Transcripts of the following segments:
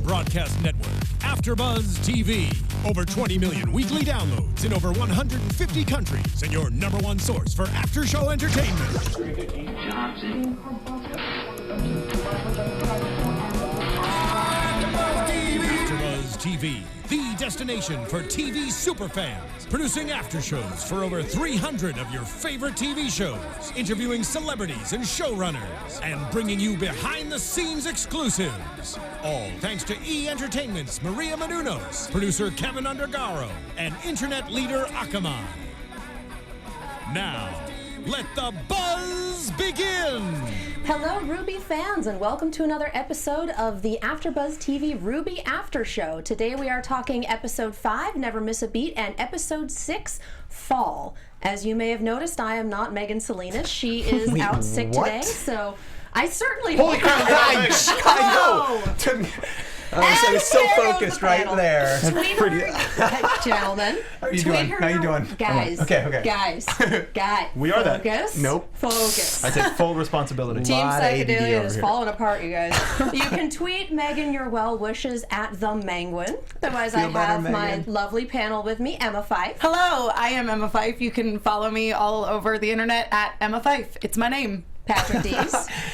broadcast network, AFTERBUZZ TV. Over 20 million weekly downloads in over 150 countries, and your #1 source for after-show entertainment. AFTERBUZZ TV, the destination for TV superfans. Producing after shows for over 300 of your favorite TV shows, interviewing celebrities and showrunners, and bringing you behind-the-scenes exclusives. All thanks to E! Entertainment's Maria Menounos, producer Kevin Undergaro, and internet leader Akamai. Now, let the buzz begin! Hello, RWBY fans, and welcome to another episode of the AFTERBUZZ TV RWBY After Show. Today we are talking Episode 5, Never Miss a Beat, and Episode 6, Fall. As you may have noticed, I am not Megan Salinas. She is out sick today, so I certainly Holy crap, I know! I was so focused right there. Tweeter, gentlemen. How are you doing? How are you doing? Guys. Okay. Guys. We are that. Focus. Nope. Focus. I take full responsibility. Team Psychedelia is here. falling apart, you guys. You can tweet Megan your well wishes at the Mangwin. Otherwise, I Feel better, have my Megan. lovely panel with me, Emma Fyffe. Hello, I am Emma Fyffe. You can follow me all over the internet at Emma Fyffe. It's my name. Patrick Dees.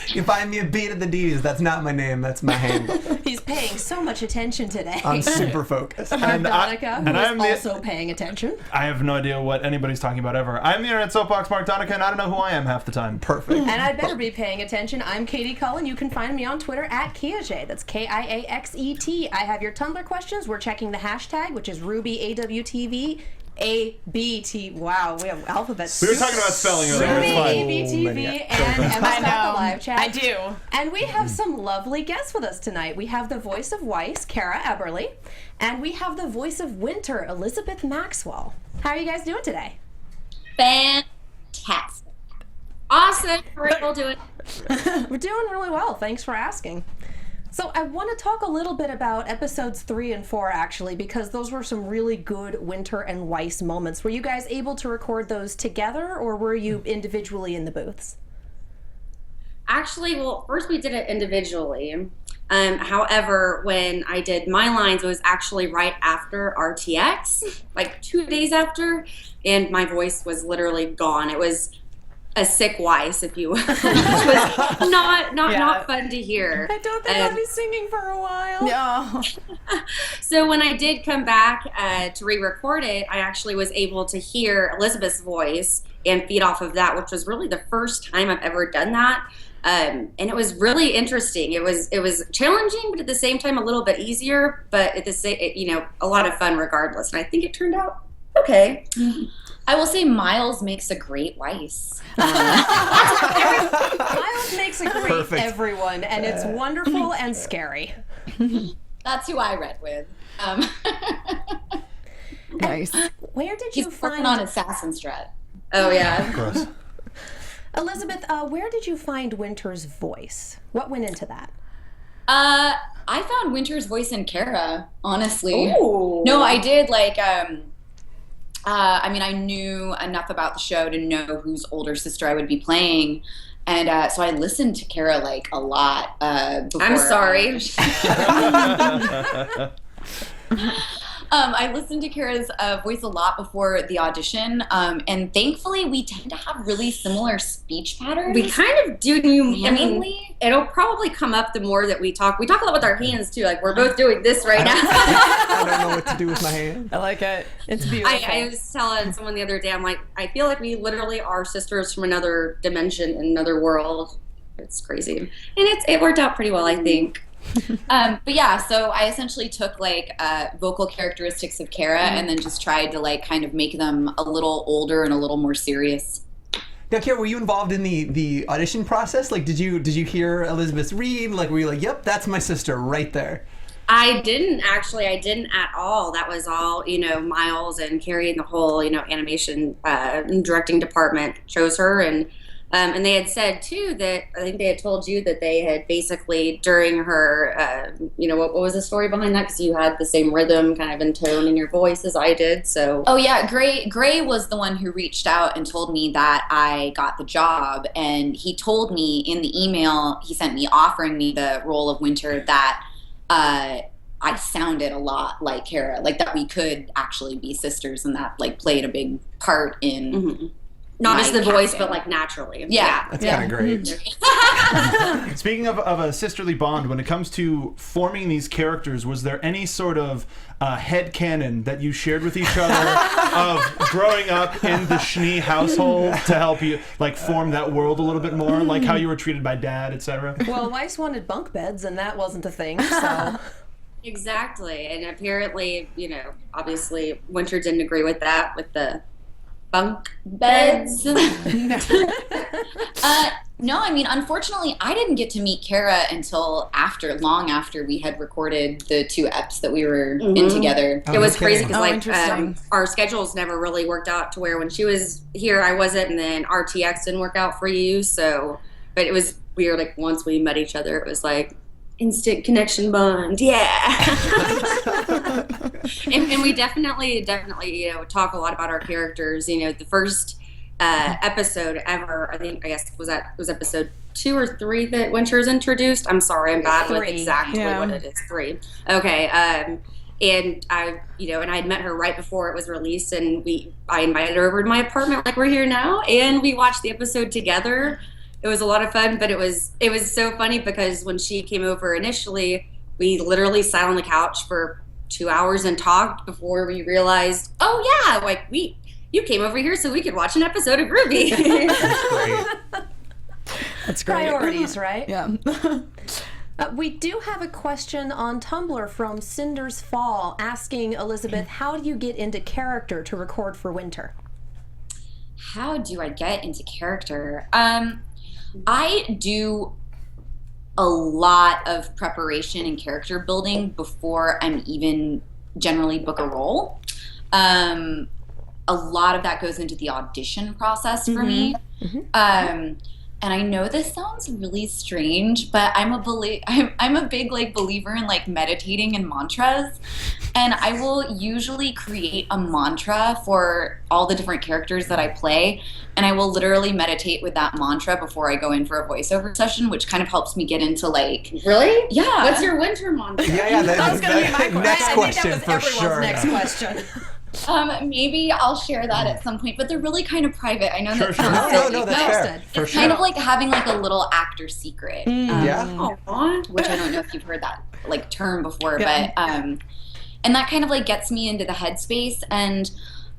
You find me a beat at the D's. That's not my name. That's my handle. He's paying so much attention today. I'm super focused. And Donica, who I'm is also paying attention. I have no idea what anybody's talking about ever. I'm the internet soapbox Mark Donica, and I don't know who I am half the time. Perfect. And I better be paying attention. I'm Katie Cullen. You can find me on Twitter at Kiaxet. That's Kiaxet. I have your Tumblr questions. We're checking the hashtag, which is RWBYAWTV. ABT. Wow, we have alphabet soup. We were talking about spelling earlier. RWBY It's fine. ABTV and Emma's got the live chat. I do. And we have some lovely guests with us tonight. We have the voice of Weiss, Kara Eberle, and we have the voice of Winter, Elizabeth Maxwell. How are you guys doing today? Fantastic. Awesome. How are you all doing? We're doing really well. Thanks for asking. So I want to talk a little bit about episodes 3 and 4, actually, because those were some really good Winter and Weiss moments. Were you guys able to record those together, or were you individually in the booths? Actually, well, first we did it individually. However, when I did my lines, it was actually right after RTX, like 2 days after, and my voice was literally gone. It was a sick Weiss, if you will, which was not fun to hear. I don't think I'll be singing for a while. No. So when I did come back to re-record it, I actually was able to hear Elizabeth's voice and feed off of that, which was really the first time I've ever done that. And it was really interesting. It was challenging, but at the same time a little bit easier. But at the same, a lot of fun regardless. And I think it turned out okay. I will say Miles makes a great Weiss. Miles makes a great Perfect. everyone, and it's wonderful and scary. That's who I read with. Nice. Where did He's you working find on Assassin's Threat. Oh yeah. Gross. Elizabeth? Where did you find Winter's voice? What went into that? I found Winter's voice in Kara, honestly. Ooh. No, I did I knew enough about the show to know whose older sister I would be playing. And so I listened to Kara a lot. I'm sorry. I listened to Kara's voice a lot before the audition, and thankfully we tend to have really similar speech patterns. We kind of do. Randomly. It'll probably come up the more that we talk. We talk a lot with our hands too. Like we're both doing this right now. I don't know what to do with my hand. I like it. It's beautiful. I was telling someone the other day, I'm like, I feel like we literally are sisters from another dimension, another world. It's crazy, and it worked out pretty well, I think. But yeah, so I essentially took vocal characteristics of Kara and then just tried to kind of make them a little older and a little more serious. Now, Kara, were you involved in the audition process? Did you hear Elizabeth's read? Were you like, yep, that's my sister right there? I didn't at all. That was all, Miles and Carrie and the whole, animation directing department chose her. And they had said, too, that I think they had told you that they had basically during her, what was the story behind that? Because you had the same rhythm kind of in tone in your voice as I did. So. Oh, yeah. Gray was the one who reached out and told me that I got the job. And he told me in the email he sent me offering me the role of Winter that I sounded a lot like Kara, like that we could actually be sisters, and that like played a big part in not just the voice, casting. but like naturally. Yeah. That's kind of great. Speaking of a sisterly bond, when it comes to forming these characters, was there any sort of headcanon that you shared with each other of growing up in the Schnee household to help you like form that world a little bit more, like how you were treated by dad, etc.? Well, Weiss wanted bunk beds, and that wasn't a thing, so... Exactly. And apparently, you know, obviously Winter didn't agree with that, with the bunk beds. No, I mean, unfortunately, I didn't get to meet Kara until long after we had recorded the 2 eps that we were in together. It was crazy because interesting. our schedules never really worked out to where when she was here, I wasn't, and then RTX didn't work out for you. So, but it was weird. Like once we met each other, it was like instant connection bond. Yeah. and we definitely, you know, talk a lot about our characters. You know, the first episode ever, I guess was episode 2 or 3 that Winter is introduced. I'm sorry, I'm bad with exactly what it is. 3. Okay. And I had met her right before it was released, and I invited her over to my apartment like we're here now, and we watched the episode together. It was a lot of fun, but it was so funny because when she came over initially, we literally sat on the couch for 2 hours and talked before we realized, oh yeah, like you came over here so we could watch an episode of Ruby. That's great. That's great. Priorities, right? Yeah. We do have a question on Tumblr from Cinder's Fall asking Elizabeth, how do you get into character to record for Winter? How do I get into character? I do a lot of preparation and character building before I'm even generally book a role. A lot of that goes into the audition process for me. And I know this sounds really strange, but I'm a big like believer in like meditating and mantras. And I will usually create a mantra for all the different characters that I play. And I will literally meditate with that mantra before I go in for a voiceover session, which kind of helps me get into like... Really? Yeah. What's your Winter mantra? Yeah, That was going to be my question. Next I question think that was for everyone's sure. next question. Maybe I'll share that at some point, but they're really kind of private. I know that Sure. sounds silly. No, that's fair. For It's sure. kind of like having like a little actor secret. Yeah. Which I don't know if you've heard that like term before, but and that kind of like gets me into the headspace. And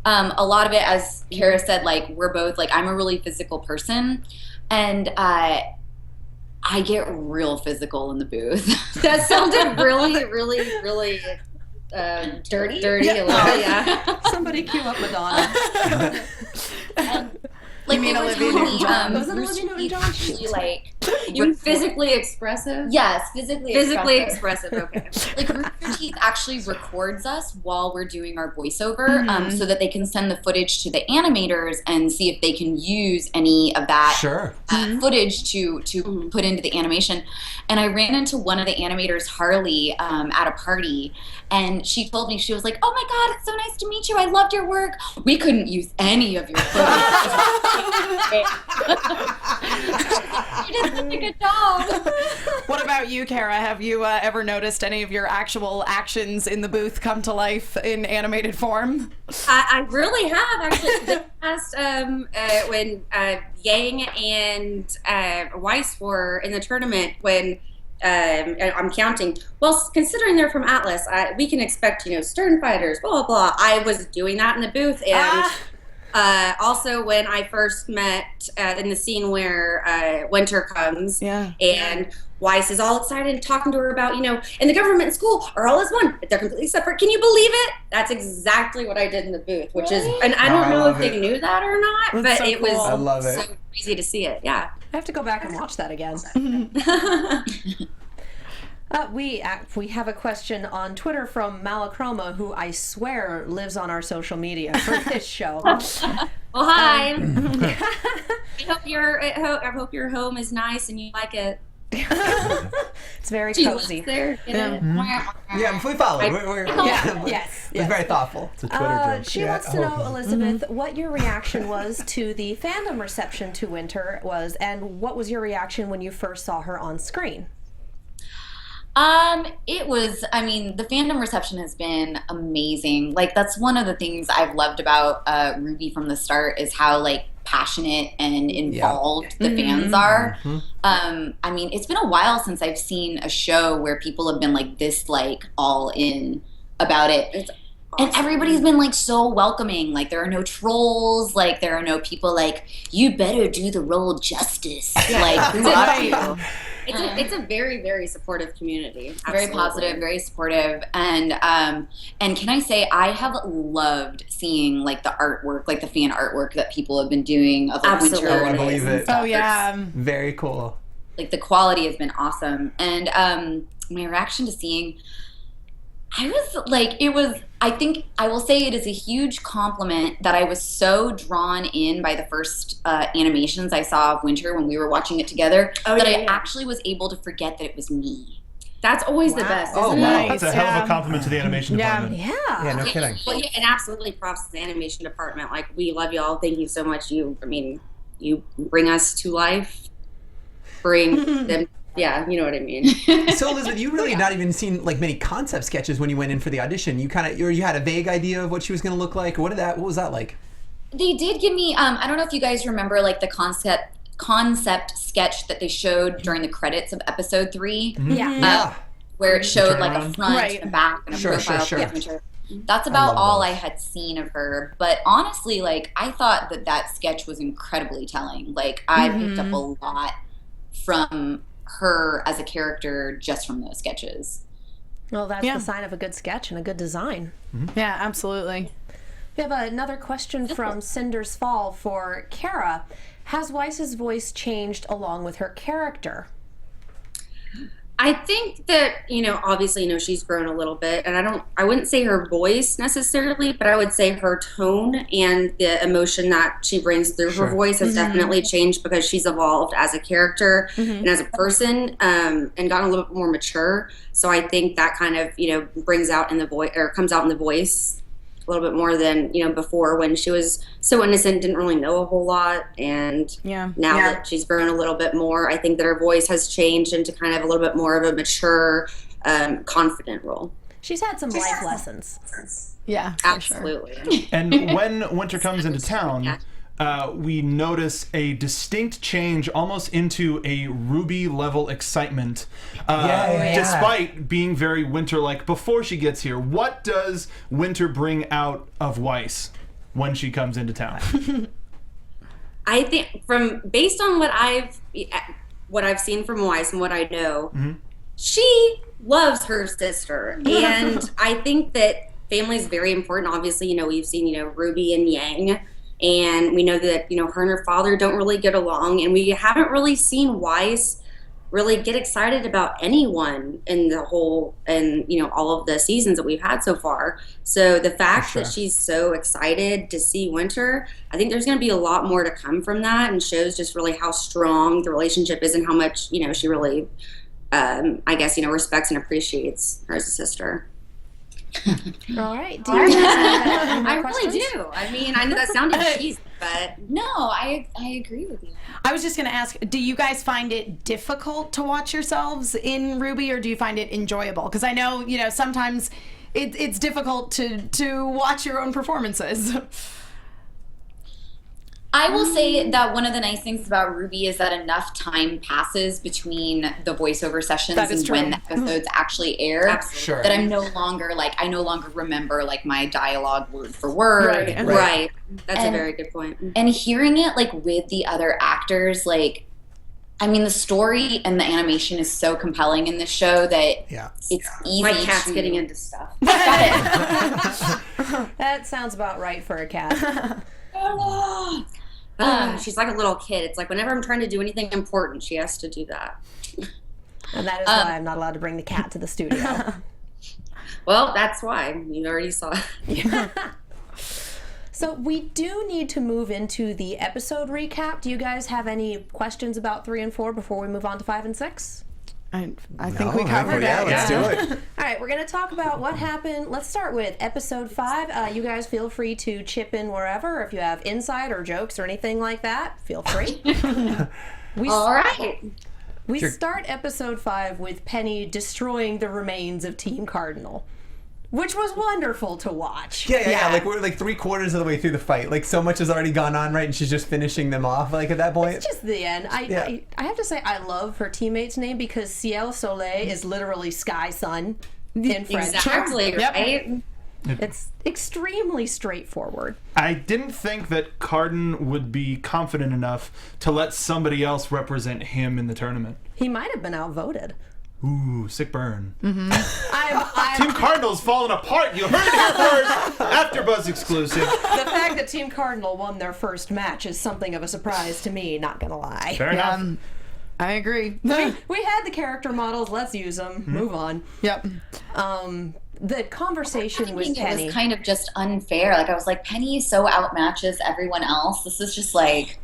a lot of it, as Kara said, like we're both like, I'm a really physical person, and I get real physical in the booth. That sounded really, really, really dirty. Dirty, a little bit, yeah. Somebody cue up Madonna. Like You mean they were Olivia telling me, Newton-John? Was it Bruce Olivia Teeth Newton-John? actually like You physically expressive? yes, physically Expressive, okay. Like Rooster Teeth actually records us while we're doing our voiceover, so that they can send the footage to the animators and see if they can use any of that Sure. footage to put into the animation. And I ran into one of the animators, Harley, at a party, and she told me, she was like, "Oh my God, it's so nice to meet you. I loved your work. We couldn't use any of your footage." You did such a good job. What about you, Kara? Have you ever noticed any of your actual actions in the booth come to life in animated form? I really have, actually. This past, when Yang and Weiss were in the tournament, when I'm counting, well, considering they're from Atlas, we can expect, Stern Fighters, blah, blah, blah. I was doing that in the booth, and also when I first met in the scene where Winter comes, and Weiss is all excited and talking to her about, and the government and school are all as one, but they're completely separate. Can you believe it? That's exactly what I did in the booth, which is, and I don't know if they knew that or not, That's but so it was cool. I love it. so crazy to see it. Yeah. I have to go back and watch that again. We have a question on Twitter from Malachroma, who I swear lives on our social media for this show. Well, hi. I hope your home is nice and you like it. It's very Do you cozy. live there? Get it? Yeah, we follow. Yes. It's very thoughtful. It's a Twitter joke. She wants to know, Elizabeth, what your reaction was to the fandom reception to Winter was, and what was your reaction when you first saw her on screen? It was, I mean, the fandom reception has been amazing. Like, that's one of the things I've loved about RWBY from the start is how, like, passionate and involved the fans are. I mean, it's been a while since I've seen a show where people have been, like, this, like, all in about it. It's awesome. And everybody's been, like, so welcoming. Like, there are no trolls. Like, there are no people like, you better do the role justice. Like, who are you? It's a very, very supportive community. Absolutely. Very positive, very supportive, and can I say I have loved seeing like the artwork, like the fan artwork that people have been doing of like winter. Oh, I believe it. Oh yeah, very cool. Like the quality has been awesome, and my reaction to seeing. I was like, I think I will say it is a huge compliment that I was so drawn in by the first animations I saw of Winter when we were watching it together I actually was able to forget that it was me. That's always the best. Oh, isn't wow. it? That's a hell of a compliment to the animation department. Yeah, no kidding. Well, yeah, and absolutely props to the animation department. Like, we love y'all. Thank you so much. You bring us to life. Bring them. Yeah, you know what I mean. So Elizabeth, you really not even seen like many concept sketches when you went in for the audition. You kind of you had a vague idea of what she was going to look like. Or what was that like? They did give me. I don't know if you guys remember like the concept sketch that they showed during the credits of episode 3. Yeah. Where it showed like a front Right. and a back and a profile of Winter. That's about all I had seen of her. But honestly, like I thought that sketch was incredibly telling. Like I picked up a lot from her as a character just from those sketches. Well, that's the sign of a good sketch and a good design. Yeah, absolutely. We have another question from Cinder's Fall for Kara. Has Weiss's voice changed along with her character? I think that, obviously, she's grown a little bit, and I wouldn't say her voice necessarily, but I would say her tone and the emotion that she brings through her voice has definitely changed because she's evolved as a character and as a person, and gotten a little bit more mature. So I think that kind of, brings out in the voice, or comes out in the voice a little bit more than, before when she was so innocent, didn't really know a whole lot. And now that she's grown a little bit more, I think that her voice has changed into kind of a little bit more of a mature, confident role. She's had some life lessons. Yeah, absolutely. Sure. And when Winter comes into town, we notice a distinct change almost into a RWBY level excitement, despite being very Winter-like before she gets here. What does Winter bring out of Weiss when she comes into town? I think based on what I've seen from Weiss and what I know, she loves her sister. And I think that family is very important. Obviously, we've seen, Ruby and Yang. And we know that, her and her father don't really get along. And we haven't really seen Weiss really get excited about anyone in the whole, and, all of the seasons that we've had so far. So the fact that she's so excited to see Winter, I think there's going to be a lot more to come from that, and shows just really how strong the relationship is and how much, she really, I guess, respects and appreciate her as a sister. All right. Do you have I really do. I mean, I know that sounded cheesy, but no, I agree with you. I was just going to ask, do you guys find it difficult to watch yourselves in RWBY, or do you find it enjoyable? Because I know, sometimes it's difficult to watch your own performances. I will say that one of the nice things about RWBY is that enough time passes between the voiceover sessions and when the episodes actually air that I'm no longer I no longer remember like my dialogue word for word. Right. That's a very good point. And hearing it like with the other actors, like, I mean, the story and the animation is so compelling in this show that it's easy. My cat's getting into stuff. That sounds about right for a cat. She's like a little kid. It's like whenever I'm trying to do anything important, she has to do that. And that is why I'm not allowed to bring the cat to the studio. Well, that's why. You already saw it. So we do need to move into the episode recap. Do you guys have any questions about 3 and 4 before we move on to 5 and 6? I think we covered that. Let's do it. All right, we're going to talk about what happened. Let's start with episode 5. You guys feel free to chip in wherever. If you have insight or jokes or anything like that, feel free. All right. We start episode 5 with Penny destroying the remains of Team Cardinal, which was wonderful to watch. Yeah. Like we're like 3/4 of the way through the fight. Like so much has already gone on, right? And she's just finishing them off. Like at that point, It's just the end. I have to say I love her teammate's name because Ciel Soleil is literally Sky Sun in French. Exactly, right? It's extremely straightforward. I didn't think that Cardin would be confident enough to let somebody else represent him in the tournament. He might have been outvoted. Ooh, sick burn. I'm Team Cardinal's falling apart. You heard it here first. AfterBuzz exclusive. The fact that Team Cardinal won their first match is something of a surprise to me, not gonna lie. Fair enough. I agree. We had the character models, let's use them, move on. Yep. The conversation with It Penny. was kind of just unfair. Like I was like, Penny so outmatches everyone else. This is just like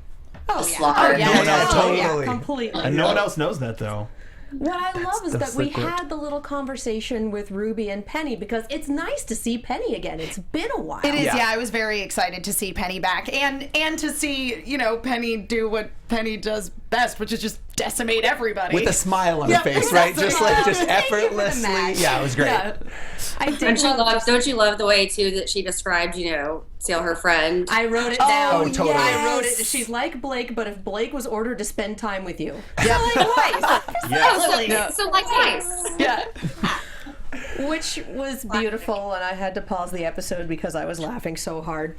a slaughter. totally. Completely. And no one else knows that, though. What I love is the that we secret. had the little conversation with Ruby and Penny because it's nice to see Penny again. It's been a while. It is, yeah. I was very excited to see Penny back and to see, Penny do what Penny does best, which is just decimate everybody. with a smile on her face, right? Just Thank you for the effortlessly. match. Yeah, it was great. Yeah. I did Don't you love love? just- Don't you love the way too that she described, Seal, her friend? I wrote it down. Oh, totally. I wrote it. She's like Blake, but if Blake was ordered to spend time with you. Yeah. Like Weiss. Yes. So like Weiss. Yeah. Which was beautiful, and I had to pause the episode because I was laughing so hard.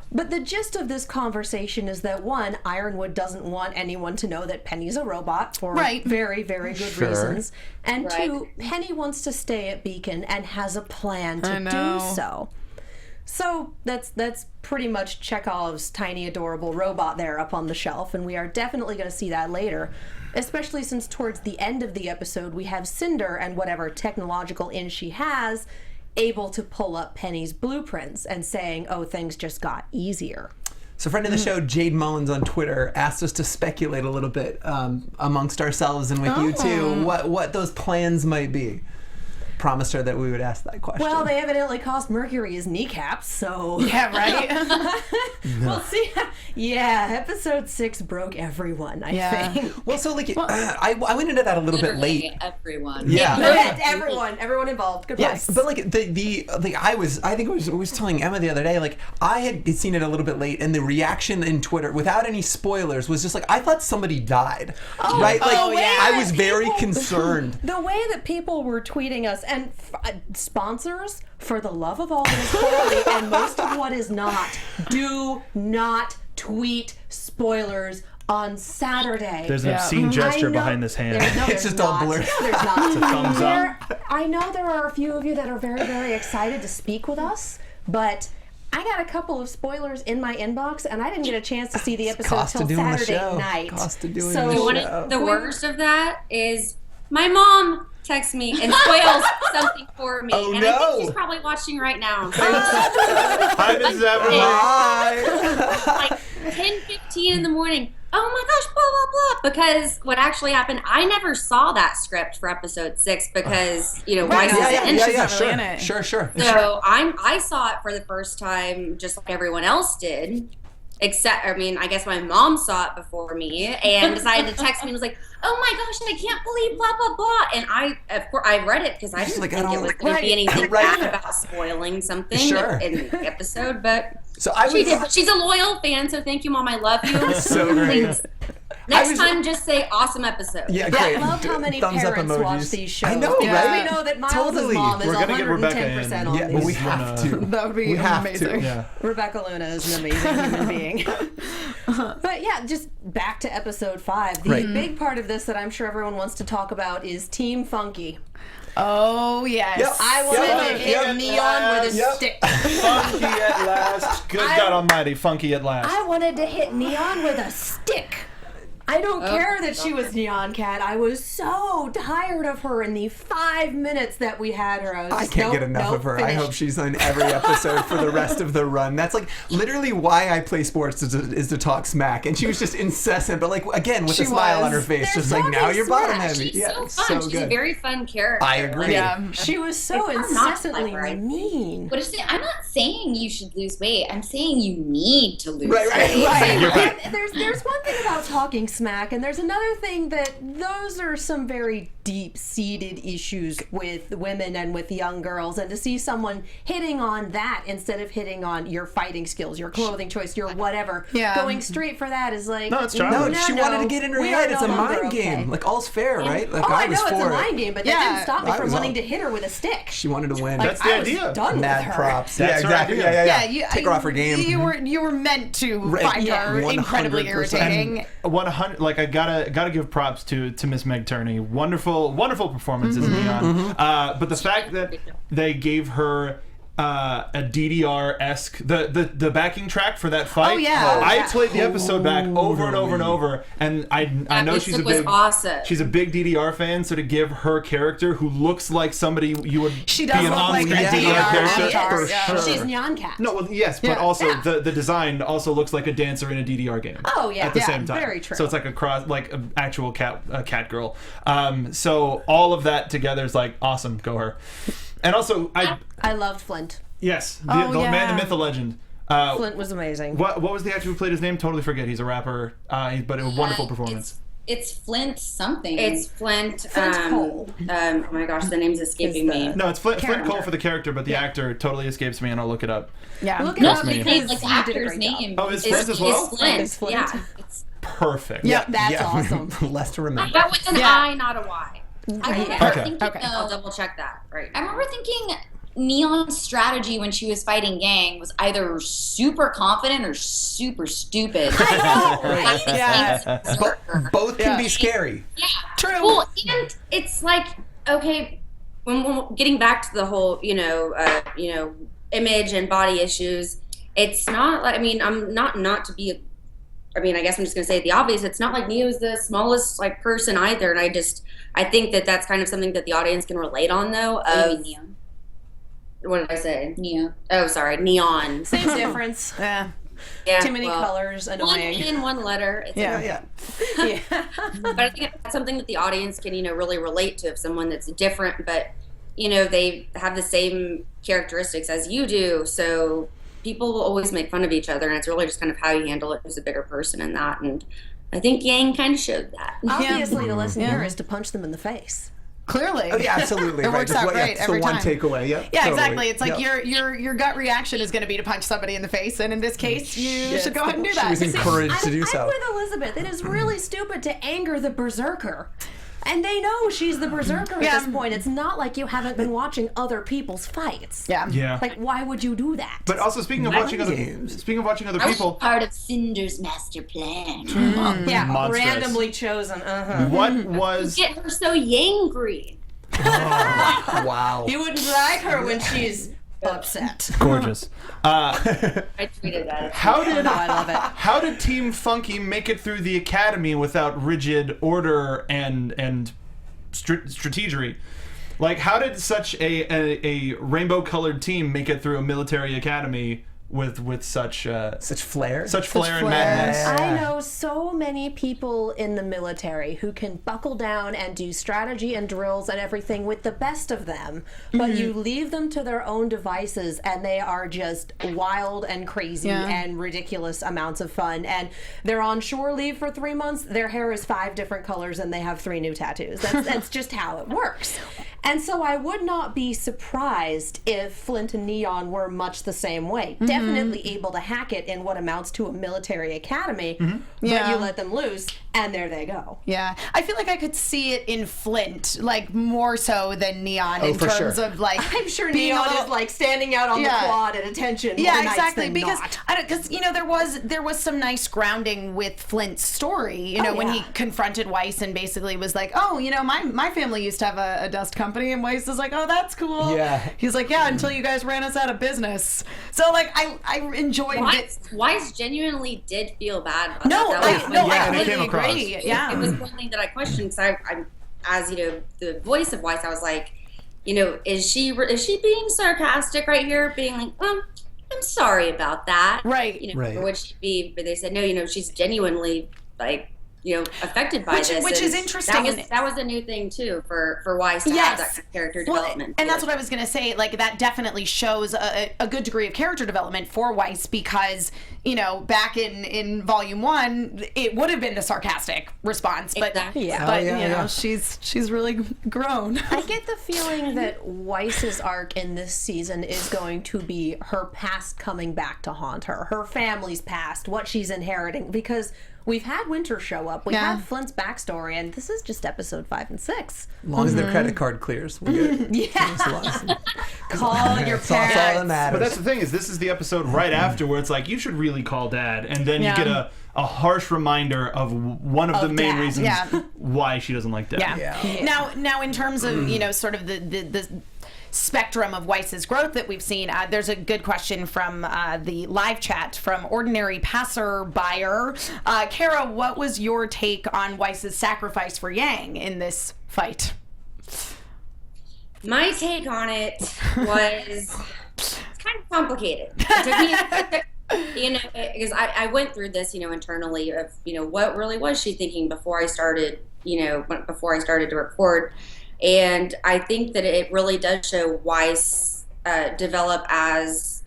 But the gist of this conversation is that, one, Ironwood doesn't want anyone to know that Penny's a robot for very, very good reasons. And two, Penny wants to stay at Beacon and has a plan to do so. So that's pretty much Chekhov's tiny, adorable robot there up on the shelf, and we are definitely going to see that later, especially since towards the end of the episode we have Cinder and whatever technological in she has able to pull up Penny's blueprints and saying, oh, things just got easier. So, friend of the show, Jade Mullins on Twitter, asked us to speculate a little bit amongst ourselves and with you too, what those plans might be. Promised her that we would ask that question. Well, they evidently cost Mercury his kneecaps, so... Yeah, right? We'll see. Yeah, episode 6 broke everyone, I think. Well, so I went into that a little bit late. Everyone. Yeah. Everyone involved. Good Yes, but I was telling Emma the other day, like I had seen it a little bit late, and the reaction in Twitter, without any spoilers, was just like I thought somebody died, right? Like I was very concerned. The way that people were tweeting us and sponsors, for the love of all that is holy and most of what is not, do not tweet spoilers on Saturday. There's an obscene gesture behind this hand. It's just all blurred. There's not. It's a thumbs up. I know there are a few of you that are very, very excited to speak with us, but I got a couple of spoilers in my inbox, and I didn't get a chance to see the episode Cost of till doing the Saturday show. night. Cost of doing So- the You want show. the worst of that is my mom texts me and spoils something for me, Oh, and I no. think she's probably watching right now. Hi, Mrs. Eberle. Like 10:15 in the morning. Oh my gosh, blah blah blah. Because what actually happened, I never saw that script for episode 6 because Weiss is in it. Sure. So I saw it for the first time just like everyone else did. Except, I guess my mom saw it before me and decided to text me and was like, "Oh my gosh, I can't believe blah blah blah." And of course, I read it because I didn't think it was going to be anything bad about spoiling something in the episode. But so she's a loyal fan, so thank you, Mom. I love you. So great. Next time, just say awesome episode. Yeah, great. I love how many Thumbs up parents emojis. watch these shows. I know, because right? we know that Miles' Totally. mom is We're gonna get Rebecca 110% in. on Yeah, these. but we have to. That would be We have amazing. to. Yeah. Rebecca Luna is an amazing human being. But yeah, just back to episode 5. The big part of this that I'm sure everyone wants to talk about is Team Funky. Oh, yes. Yep. I wanted to hit Neon with a stick. Funky at last. Good God Almighty, funky at last. I wanted to hit Neon with a stick. I don't care that she was Neon Cat. I was so tired of her in the 5 minutes that we had her. I can't get enough of her. Finished. I hope she's on every episode for the rest of the run. That's like literally why I play sports is to talk smack. And she was just incessant, but like again with a smile on her face, There's just like now talking you're bottom smack. heavy. She's so it's fun. so She's good. a very fun character. I agree. Yeah. She was so It's not incessantly clever, I think. mean. What is it? I'm not saying you should lose weight. I'm saying you need to lose Right. weight. You're right. And there's one thing about about talking smack, and there's another thing that those are some very deep-seated issues with women and with young girls, and to see someone hitting on that instead of hitting on your fighting skills, your clothing choice, your whatever, going straight for that is like... No, it's childish. No, she wanted to get in her head. It's a mind game. Like, all's fair, right? Like, I know was it's for a mind game, but that didn't stop me from wanting to hit her with a stick. She wanted to win. That's the idea. I was done with Mad her. props. That's yeah, exactly. her idea. Yeah. Take her off her game. You were meant to find her 100%. incredibly irritating. 100. Like, I gotta give props to Miss Meg Turney. Wonderful performance as Neon. But the fact that they gave her a DDR-esque the backing track for that fight. Oh, yeah. I played the episode back over and over and over, and I know she's a big awesome. She's a big DDR fan. So to give her character, who looks like somebody you would She be does an look like on-screen a DDR DDR character avatar, for yeah. sure. She's Nyan Cat. No, well, yes, but also the design also looks like a dancer in a DDR game. Oh, yeah. At the Yeah, same time, very true. So it's like an actual cat girl. So all of that together is like awesome. Go her. And also, I loved Flint. yes, the Oh, man, yeah. the myth, the legend. Flint was amazing. What was the actor who played his name? Totally forget. He's a rapper, but a wonderful performance. It's Flint something. It's Flint. Cole. Oh my gosh, the name's escaping me. No, it's Flint character. Cole for the character, but the actor totally escapes me, and I'll look it up. Yeah. Look it no, up me. because like the you did a actor's great job. name. Oh, is Flint as well? It's Flint. It's Flint. Yeah. Perfect. Yep. That's awesome. Less to remember. That was an Yeah. I, not a Y. I remember Okay. thinking, Okay. I'll though, double check that right I now. remember thinking Neon's strategy when she was fighting Gang was either super confident or super stupid. Yeah. Both can be scary. Yeah. True. Well, and it's like, okay, when getting back to the whole, image and body issues, it's not like, I mean, I'm not to be, I mean, I guess I'm just gonna say the obvious. It's not like Neo's the smallest like person either, and I think that that's kind of something that the audience can relate on, though. Neon. What did I say? Neon. Oh, sorry, neon. Same difference. Yeah. Yeah, Too many well, colors, One annoying. in one letter. It's Yeah. Yeah. But I think that's something that the audience can, really relate to. If someone that's different, but they have the same characteristics as you do, so people will always make fun of each other, and it's really just kind of how you handle it. Who's a bigger person in that, and I think Yang kind of showed that. Obviously, the lesson here is to punch them in the face. Clearly. Oh, yeah, absolutely. It works out great That's every the one time. takeaway. Yep. Yeah, totally. exactly. It's like Yep. your gut reaction is going to be to punch somebody in the face, and in this case, you should go ahead and do She that. was encouraged to do I'm so. with Elizabeth. It is really stupid to anger the berserker. And they know she's the berserker at Yeah. this point. It's not like you haven't been watching other people's fights. Yeah. Yeah. Like, why would you do that? But also speaking of watching other I was people, part of Cinder's master plan. Yeah, monstrous. randomly chosen. what was Get her so yangry. Wow. You wouldn't like her when she's upset. gorgeous? I tweeted that. How did I love it. How did Team Funky make it through the academy without rigid order and strategery? Like, how did such a rainbow-colored team make it through a military academy with such flair. and flair. madness? I know so many people in the military who can buckle down and do strategy and drills and everything with the best of them, but you leave them to their own devices and they are just wild and crazy and ridiculous amounts of fun. And they're on shore leave for 3 months, their hair is 5 different colors and they have 3 new tattoos. That's just how it works. And so I would not be surprised if Flint and Neon were much the same way. Definitely able to hack it in what amounts to a military academy, but Yeah. you let them loose, and there they go. Yeah, I feel like I could see it in Flint, like more so than Neon in for terms sure. of like. I'm sure being a Neon little- is like standing out on the quad at attention. more Yeah, nights exactly. than Because not. there was some nice grounding with Flint's story. You know, when he confronted Weiss and basically was like, "Oh, my family used to have a dust company," and Weiss is like, "Oh, that's cool." Yeah. He's like, "Yeah, until you guys ran us out of business." So like, I enjoyed it. Weiss genuinely did feel bad about No, that. I and it completely came across. agree. Yeah. It was one thing that I questioned because I'm as the voice of Weiss, I was like, is she being sarcastic right here, being like, I'm sorry about that, Right. Or would she be? But they said no, she's genuinely like affected by this. Which is interesting. That was a new thing too for Weiss to have that kind of character development. And that's what I was going to say. Like, that definitely shows a good degree of character development for Weiss, because back in volume 1, it would have been a sarcastic response, but she's really grown. I get the feeling that Weiss's arc in this season is going to be her past coming back to haunt her, her family's past, what she's inheriting, because we've had Winter show up, we have Flint's backstory, and this is just episode 5 and 6. As long as their credit card clears, we're good. Call your parents. That's all that matters. But that's the thing, is this is the episode right after where it's like, you should really call Dad, and then you get a harsh reminder of one of the main reasons why she doesn't like Dad. Now in terms of sort of the spectrum of Weiss's growth that we've seen, there's a good question from the live chat from Ordinary Passer-Buyer. Kara, what was your take on Weiss's sacrifice for Yang in this fight? My take on it was it's kind of complicated. It took me, because I went through this, internally of, what really was she thinking before I started, to record. And I think that it really does show Weiss develop as,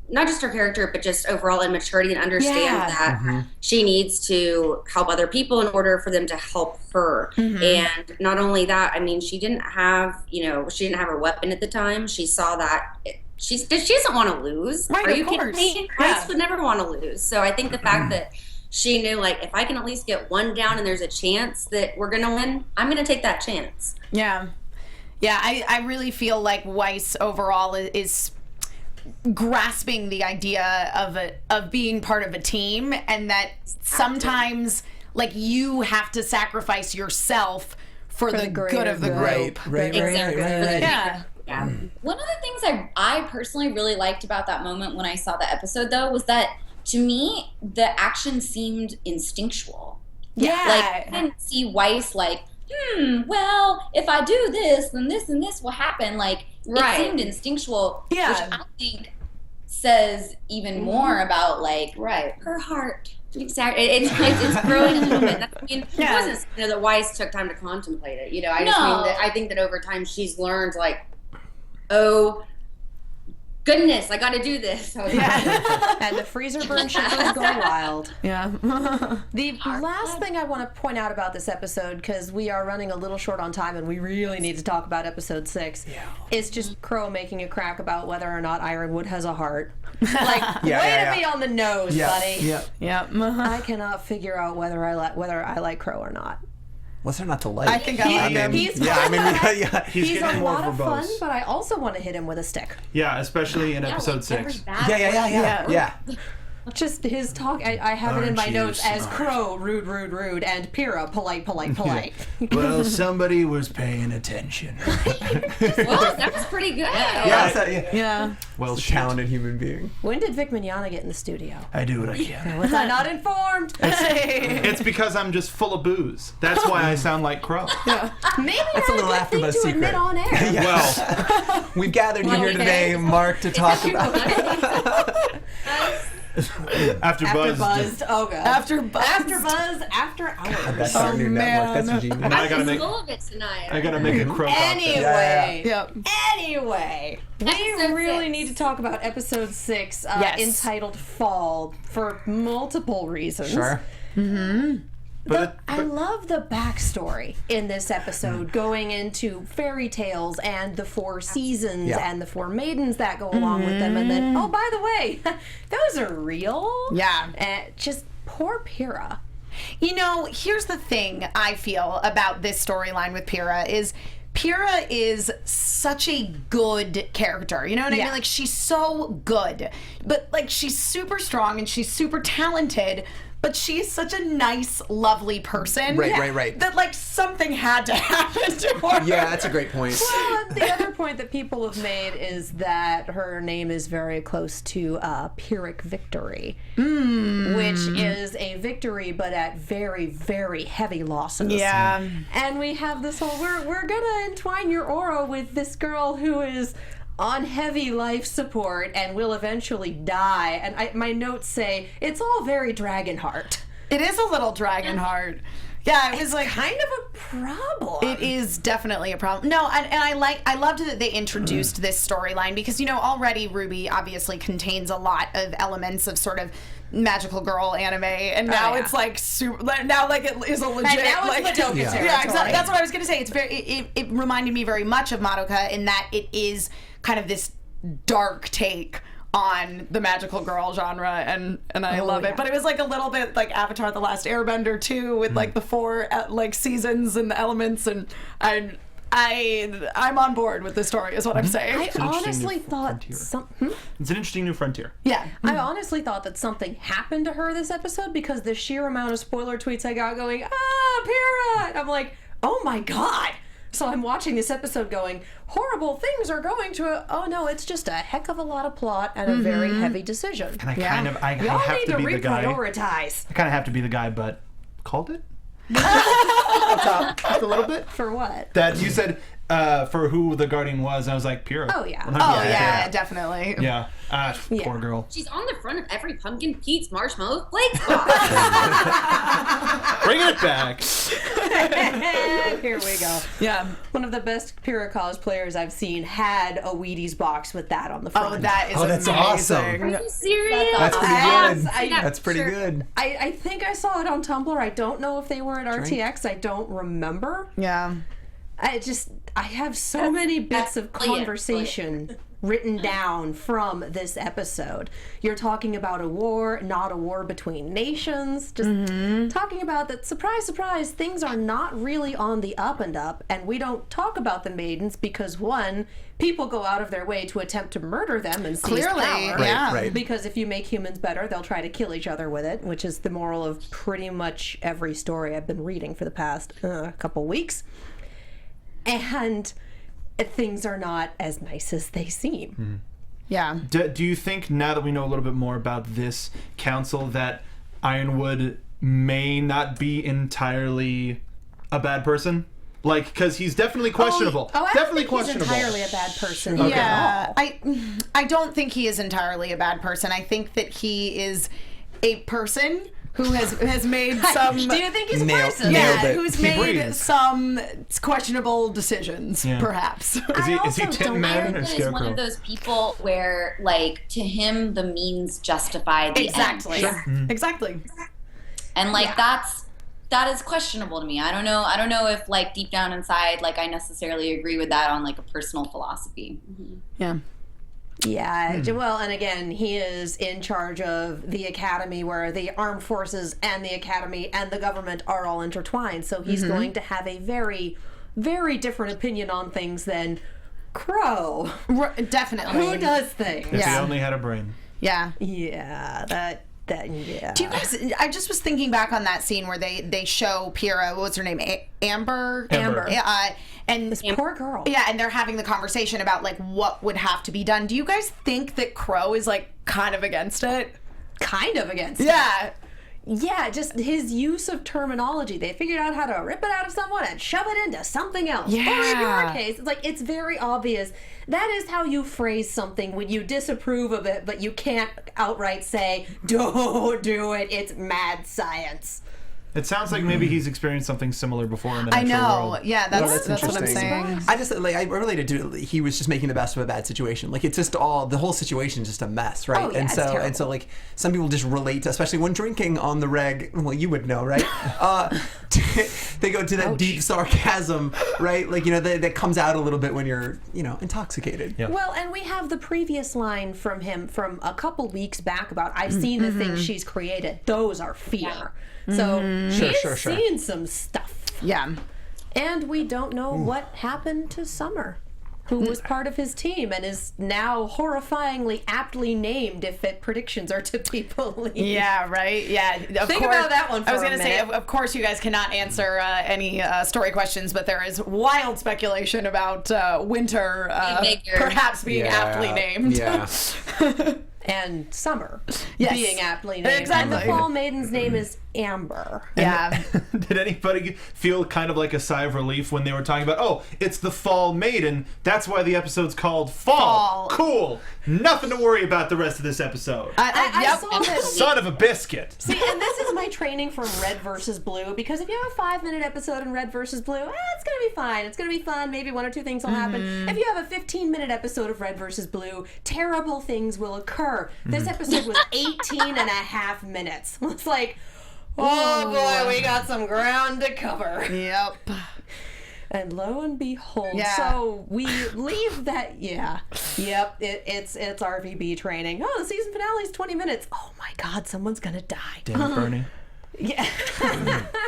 not just her character, but just overall immaturity, and understand that she needs to help other people in order for them to help her. And not only that, I mean, she didn't have her weapon at the time. She saw that she doesn't want to lose. Right, Are you of kidding course. me? Weiss would never want to lose. So I think the fact that she knew, like, if I can at least get one down and there's a chance that we're going to win, I'm going to take that chance. Yeah, I really feel like Weiss overall is grasping the idea of being part of a team, and that sometimes, like, you have to sacrifice yourself for the good of the group. Right. Yeah. One of the things I personally really liked about that moment when I saw the episode, though, was that, to me, the action seemed instinctual. Yeah. Like, I didn't see Weiss like, well, if I do this, then this and this will happen. Like, it seemed instinctual, which I think says even more about, like, her heart. Exactly. It's growing a little bit. It wasn't that Weiss took time to contemplate it. I just mean that I think that over time she's learned, like, oh, goodness, I got to do this. And the freezer burn sugar is going wild. Yeah. The last thing I want to point out about this episode, because we are running a little short on time and we really need to talk about episode 6, is just Crow making a crack about whether or not Ironwood has a heart. Like, way to be on the nose, buddy. Yeah. I cannot figure out whether I like Crow or not. What's there not to like? I think I like him. He's He's a lot of fun, verbose. but I also want to hit him with a stick. Yeah, especially in episode 6. Yeah. Just his talk, I have it in my notes as Crow, rude, and Pyrrha, polite. Well, somebody was paying attention. Well, that was pretty good. Yeah. Well, a talented human being. When did Vic Mignogna get in the studio? I do what I can. Was I not informed? It's because I'm just full of booze. That's why I sound like Crow. Maybe that's a little AFTERBUZZ secret. Admit on air. Well, we've gathered you here today, Mark, to talk about. AfterBuzz. Oh god. AfterBuzz. After Hours. That's our new network. That's genius. And I gotta make. Full of it tonight. I gotta make a Crow Anyway, we Episode really 6. need to talk about episode 6, entitled Fall, for multiple reasons. Sure. I love the backstory in this episode, going into fairy tales and the 4 seasons and the 4 maidens that go along with them, and then, oh, by the way, those are real. Yeah. Just poor Pyrrha. Here's the thing I feel about this storyline with Pyrrha is such a good character. You know what I mean? Like, she's so good. But, like, she's super strong and she's super talented, but she's such a nice, lovely person. Right. That, like, something had to happen to her. Yeah, that's a great point. Well, the other point that people have made is that her name is very close to Pyrrhic victory, which is a victory, but at very, very heavy losses. Yeah. And we have this whole, we're gonna entwine your aura with this girl who is on heavy life support and will eventually die. And my notes say, it's all very Dragonheart. It is a little dragon heart. Yeah, it was like kind of a problem. It is definitely a problem. No, and I loved that they introduced this storyline because already RWBY obviously contains a lot of elements of sort of magical girl anime, and now it's like super. Now like it is a legit. And now it's like Madoka territory. Yeah, exactly. That's what I was gonna say. It's very. It reminded me very much of Madoka in that it is kind of this dark take on the magical girl genre, and I love it. But it was like a little bit like Avatar: The Last Airbender too, with like the 4 like seasons and the elements, and I'm on board with the story, is what I'm saying. I honestly thought It's an interesting new frontier. Yeah. I honestly thought that something happened to her this episode because the sheer amount of spoiler tweets I got going, Pyrrha! I'm like, oh my god! So I'm watching this episode going, horrible things are going to oh no, it's just a heck of a lot of plot and a very heavy decision. And I Y'all have need to to be the guy. reprioritize. I kind of have to be the guy, but called it? Just a little bit? For what? That you said for who the Guardian was, and I was like, Pyrrha. Oh, yeah. 100%. Oh yeah, definitely. Yeah. Poor girl. She's on the front of every Pumpkin Pete's Marshmallow Flakes box. Bring it back. Here we go. Yeah. One of the best Pyrrha cosplayers I've seen had a Wheaties box with that on the front. Oh, that is that's amazing. awesome. Are you serious? That's pretty good. I- That's pretty good. I think I saw it on Tumblr. I don't know if they were at RTX. I don't remember. Yeah. I have so many bits of brilliant, conversation written down from this episode. You're talking about a war, not a war between nations. Just talking about that, surprise, surprise, things are not really on the up and up, and we don't talk about the maidens because, one, people go out of their way to attempt to murder them and seize Clearly, power. yeah. Right. Because if you make humans better, they'll try to kill each other with it, which is the moral of pretty much every story I've been reading for the past couple weeks. And things are not as nice as they seem. Yeah. Do you think, now that we know a little bit more about this council, that Ironwood may not be entirely a bad person? Like, because he's definitely questionable. I definitely don't think questionable. he's entirely a bad person. Okay. Yeah. I don't think he is entirely a bad person. I think that he is a person who has made some. Do you think he's a Nailed- person? nailed Yeah, it. who's He made breathes. some questionable decisions, Yeah. perhaps. Is he also Tin don't- Man or Ironwood is one Scarecrow? of those people where, like, to him, the means justify the Exactly. end. Exactly. And like that is questionable to me. I don't know if like deep down inside, like I necessarily agree with that on like a personal philosophy. Yeah. Yeah, well, and again, he is in charge of the academy where the armed forces and the academy and the government are all intertwined. So he's going to have a very, very different opinion on things than Crow, Definitely. who does things. If he Yeah. only had a brain. Yeah. Yeah, that yeah. Do you guys? I just was thinking back on that scene where they show Pyrrha. What was her name? Amber. Amber. And This poor girl. yeah, and they're having the conversation about like what would have to be done. Do you guys think that Crow is like kind of against it? Kind of against it. Yeah. Yeah, just his use of terminology. They figured out how to rip it out of someone and shove it into something else. Or in Yeah. your case, it's like it's very obvious. That is how you phrase something when you disapprove of it, but you can't outright say, "Don't do it. It's mad science." It sounds like maybe he's experienced something similar before in the I natural know. world. Yeah, That's that's what I'm interesting. saying. I just I related to he was just making the best of a bad situation. Like it's just the whole situation is just a mess, right? Oh, yeah, and it's so terrible. like some people just relate to, especially when drinking on the reg. Well, you would know, right? They go to that deep sarcasm, right? Like that comes out a little bit when you're intoxicated. Yeah. Well, and we have the previous line from him from a couple weeks back about I've seen the things she's created. Those are fear. So he's seen some stuff. Yeah. And we don't know what happened to Summer, who was part of his team and is now horrifyingly aptly named if predictions are to be believed. Yeah, right. Yeah. Of Think course, about that one for I was a going to say, minute. of course, you guys cannot answer any story questions, but there is wild speculation about Winter Figure. perhaps being aptly named. Yeah. And Summer Yes. being aptly named. Exactly. And the Fall Maiden's name is Amber. Yeah. Did anybody feel kind of like a sigh of relief when they were talking about, oh, it's the Fall Maiden, that's why the episode's called Fall. Cool. Nothing to worry about the rest of this episode. I saw this. Son of a biscuit. See, and this is my training from Red versus Blue, because if you have a 5-minute episode in Red versus Blue, it's going to be fine. It's going to be fun. Maybe 1 or 2 things will happen. If you have a 15-minute episode of Red versus Blue, terrible things will occur. This episode was 18 and a half minutes. It's like, oh boy, we got some ground to cover. Yep. And lo and behold, Yeah. so we leave that, it's RVB training. Oh, the season finale is 20 minutes. Oh my God, someone's gonna die. Damn it, Bernie. Yeah.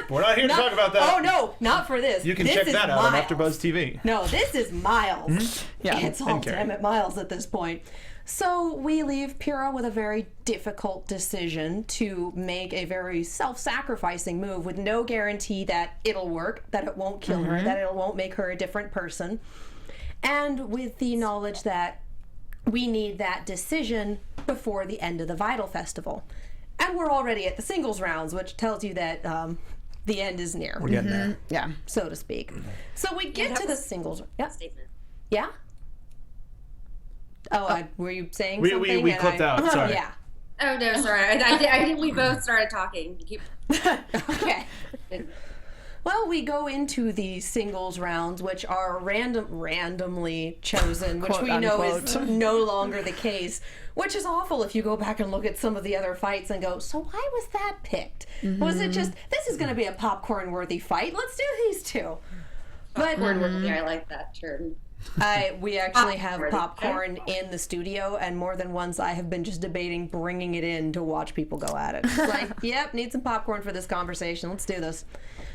We're not here to talk about that. Oh no, not for this. You can This check is that out on Miles. AfterBuzz TV. No, this is Miles. Yeah. It's all And Carrie. damn it Miles at this point. So we leave Pyrrha with a very difficult decision to make a very self-sacrificing move with no guarantee that it'll work, that it won't kill her, that it won't make her a different person. And with the knowledge that we need that decision before the end of the Vital Festival. And we're already at the singles rounds, which tells you that the end is near. We're getting there. Yeah. So to speak. So we get to the singles. Yeah. Statement. Yeah? Oh, were you saying We something? and clipped out, sorry. Yeah. Oh no, sorry. I think we both started talking. Okay. Well, we go into the singles rounds, which are randomly chosen, which Quote, we know is unquote. no longer the case, which is awful if you go back and look at some of the other fights and go, so why was that picked? Was it just, this is going to be a popcorn-worthy fight, let's do these two. But Popcorn-worthy, I like that term. we actually have Popcorn. popcorn in the studio, and more than once I have been just debating bringing it in to watch people go at it. It's like, yep, need some popcorn for this conversation. Let's do this.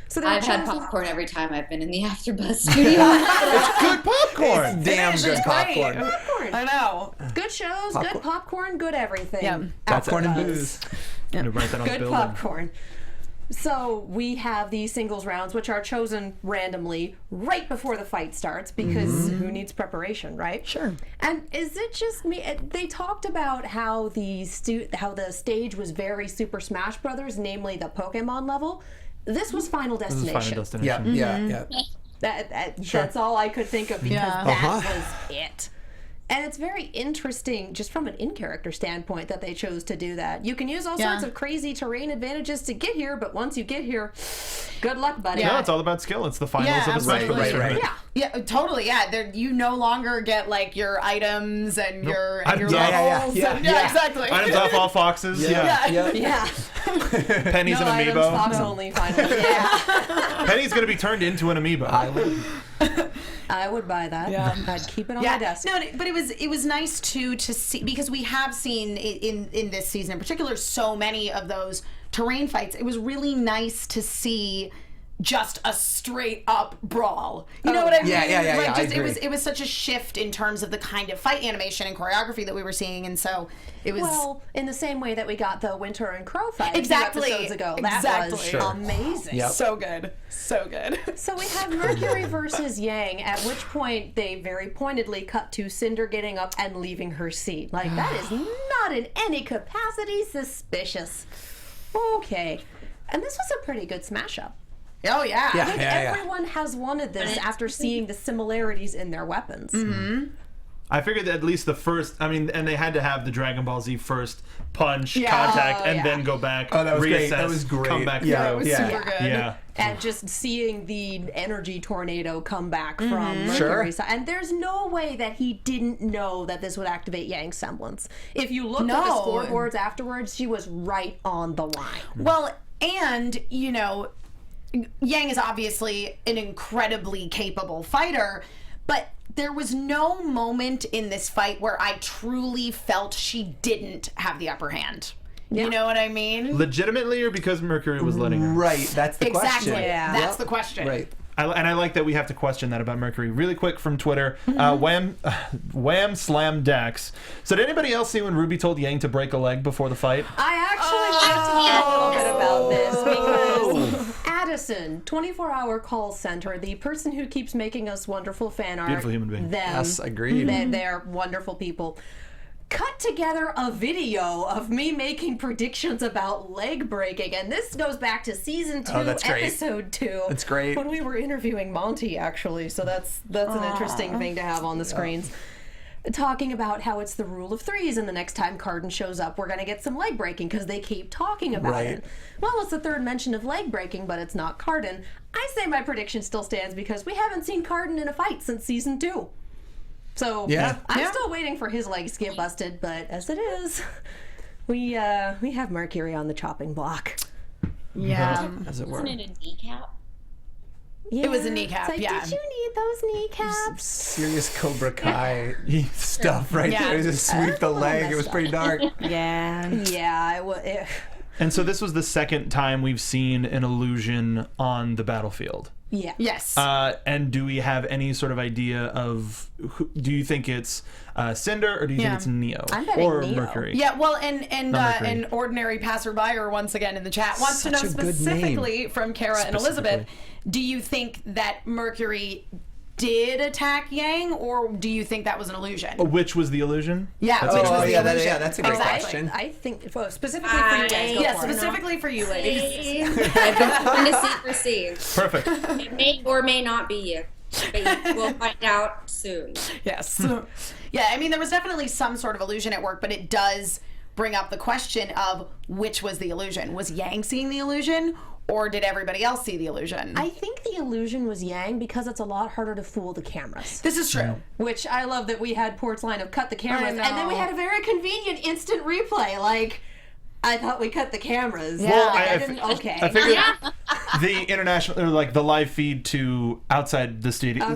So they're I've had chosen- popcorn every time I've been in the AfterBuzz studio. It's good popcorn. Damn good popcorn. Popcorn. I know. Good shows, good popcorn, good everything. Yeah. Popcorn and AfterBuzz. booze. I'm gonna write that on the Good building. popcorn. So we have these singles rounds, which are chosen randomly right before the fight starts, because who needs preparation, right? Sure. And is it just me? They talked about how the stage was very Super Smash Brothers, namely the Pokemon level. This was Final This is Destination. Final Yeah, Destination. yeah. That's all I could think of, because Yeah. that was it. And it's very interesting, just from an in-character standpoint, that they chose to do that. You can use all sorts of crazy terrain advantages to get here, but once you get here, good luck, buddy. No, it's all about skill. It's the finals of a Smash absolutely. Brothers tournament. Yeah. Yeah, totally. Yeah, you no longer get like your items and your Items your off. rolls. Yeah, Yeah, exactly. Items off all foxes. Yeah. Yeah. Penny's No an items, amiibo. Fox only, finally. Yeah. Penny's gonna be turned into an amiibo. I would buy that. Yeah. I'd keep it on my desk. No, but it was nice to see, because we have seen in this season in particular so many of those terrain fights. It was really nice to see just a straight up brawl. You know what I mean? Yeah, Like, I just agree. it was such a shift in terms of the kind of fight animation and choreography that we were seeing, and so it was Well, in the same way that we got the Winter and Crow fight Exactly. 2 episodes ago. That Exactly. was Sure. amazing. Yep. so good. So good. So we have Mercury versus Yang, at which point they very pointedly cut to Cinder getting up and leaving her seat. Like, that is not in any capacity suspicious. Okay. And this was a pretty good smash up. Oh yeah. Yeah. Like, everyone has wanted this after seeing the similarities in their weapons. I figured that at least the first, and they had to have the Dragon Ball Z first punch, Yeah. contact, Oh, and yeah. then go back, Oh, that was reassess, great. That was great. come back Yeah, through. It was Yeah. super good. Yeah. And just seeing the energy tornado come back from Sure. Mercury's side. And there's no way that he didn't know that this would activate Yang's semblance. If you looked at the No. scoreboards afterwards, she was right on the line. Well, and Yang is obviously an incredibly capable fighter, but there was no moment in this fight where I truly felt she didn't have the upper hand. You know what I mean? Legitimately, or because Mercury was letting her? Right, that's the Exactly. question. Yeah. That's the question. Right. And I like that we have to question that about Mercury. Really quick from Twitter, Wham Slam Dax. So did anybody else see when Ruby told Yang to break a leg before the fight? I actually want to talk a little bit about this, because Addison, 24-hour call center, the person who keeps making us wonderful fan art. Beautiful human being. Them. Yes, agreed. They're wonderful people. cut together a video of me making predictions about leg breaking, and this goes back to season 2, episode 2. That's great. When we were interviewing Monty, actually, so that's an interesting thing to have on the screens. Talking about how it's the rule of 3s, and the next time Carden shows up, we're going to get some leg breaking because they keep talking about it. Well, it's the 3rd mention of leg breaking, but it's not Carden. I say my prediction still stands because we haven't seen Carden in a fight since season 2. So I'm still waiting for his legs to get busted, but as it is, we have Mercury on the chopping block. Yeah, as it were. Wasn't it a kneecap? Yeah. It was a kneecap, It's like, did you need those kneecaps? Serious Cobra Kai stuff right there. Just sweep the leg. It was pretty dark. Yeah. And so this was the second time we've seen an illusion on the battlefield. Yeah. Yes. And do we have any sort of idea of do you think it's Cinder or do you think it's Neo or Neo. Mercury? Yeah, well, and an ordinary passerby once again in the chat wants to know specifically from Kara and Elizabeth, do you think that Mercury did attack Yang, or do you think that was an illusion? Which was the illusion? Yeah, That's which was the illusion. That's a great question. I think specifically for you guys. Yeah, specifically for you ladies. I've been going to see for see. Perfect. It may or may not be you. But we'll find out soon. Yes. Yeah, I mean, there was definitely some sort of illusion at work, but it does bring up the question of which was the illusion. Was Yang seeing the illusion, or did everybody else see the illusion? I think the illusion was Yang because it's a lot harder to fool the cameras. This is true. Which I love that we had Port's line of cut the cameras, and then we had a very convenient instant replay. Like, I thought we cut the cameras. Yeah. Well, I didn't. Okay. I figured the international, or like the live feed to outside the stadium,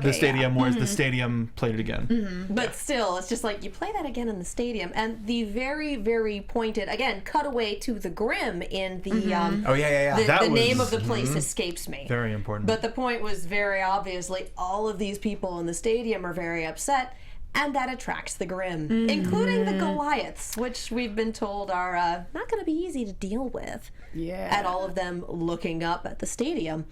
whereas the stadium played it again. But still, it's just like you play that again in the stadium, and the very, very pointed again cutaway to the Grim in the the name of the place escapes me. Very important. But the point was very obviously all of these people in the stadium are very upset. And that attracts the Grim, including the Goliaths, which we've been told are not going to be easy to deal with. Yeah. At all of them looking up at the stadium.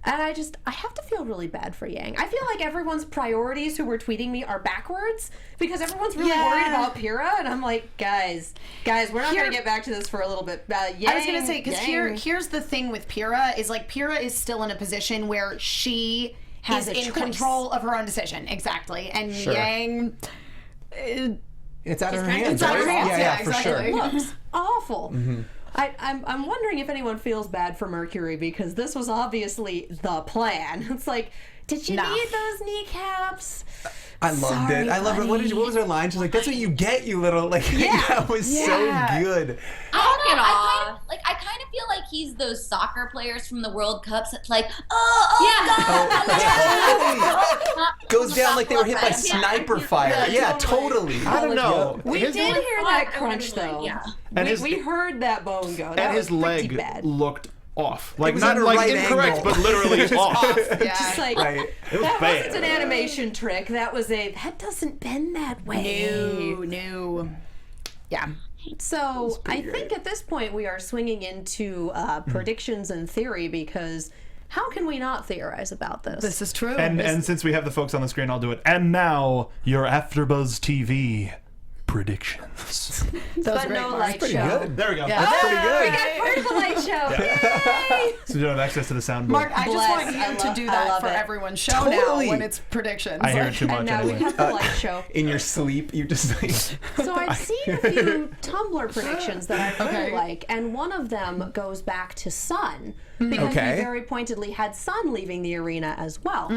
And I have to feel really bad for Yang. I feel like everyone's priorities who were tweeting me are backwards because everyone's really worried about Pyrrha, and I'm like, guys, we're not going to get back to this for a little bit. Yang, I was going to say, because here's the thing with Pyrrha is like Pyrrha is still in a position where she is in control of her own decision, exactly, and Yang, it's out of her hands. It's out of her hands. Yeah, for sure. It looks awful. I'm wondering if anyone feels bad for Mercury because this was obviously the plan. It's like, did you need those kneecaps? I loved it. I loved it. What was her line? She's like, "That's what you get, you little." Like that was so good. I kind of feel like he's those soccer players from the World Cups. It's like, Goes down like they were hit by sniper fire. Yeah, totally. I don't know. We did hear that crunch though. Yeah, we heard that bone go. And his leg looked off. Like, was not at a like right incorrect, angle. but literally off. Just like, It was that bad. wasn't an animation trick. That was that doesn't bend that way. No. Yeah. So I think at this point we are swinging into predictions and theory because how can we not theorize about this? This is true. And since we have the folks on the screen, I'll do it. And now, your AfterBuzz TV predictions. But no light Pretty show. good. There we go. Yeah. That's pretty We good. got part of the light show. Yay! So you don't have access to the soundboard. Mark, I just want I you to do I that love for it. everyone's show Totally. now when it's predictions. I hear it too much And now we anyway. have the light show. In your sleep, you just like. So I've seen a few Tumblr predictions that I really like, and one of them goes back to Sun because we very pointedly had Sun leaving the arena as well,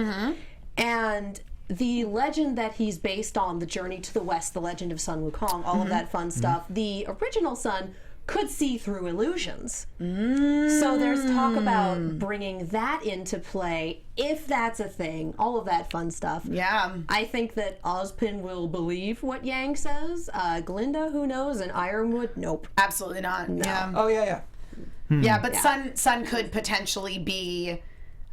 and the legend that he's based on, the Journey to the West, the Legend of Sun Wukong, all of that fun stuff. The original Sun could see through illusions. So there's talk about bringing that into play, if that's a thing, all of that fun stuff. Yeah. I think that Ozpin will believe what Yang says. Glinda, who knows? And Ironwood, nope. Absolutely not. No. Yeah. Oh yeah. Yeah, but Sun could potentially be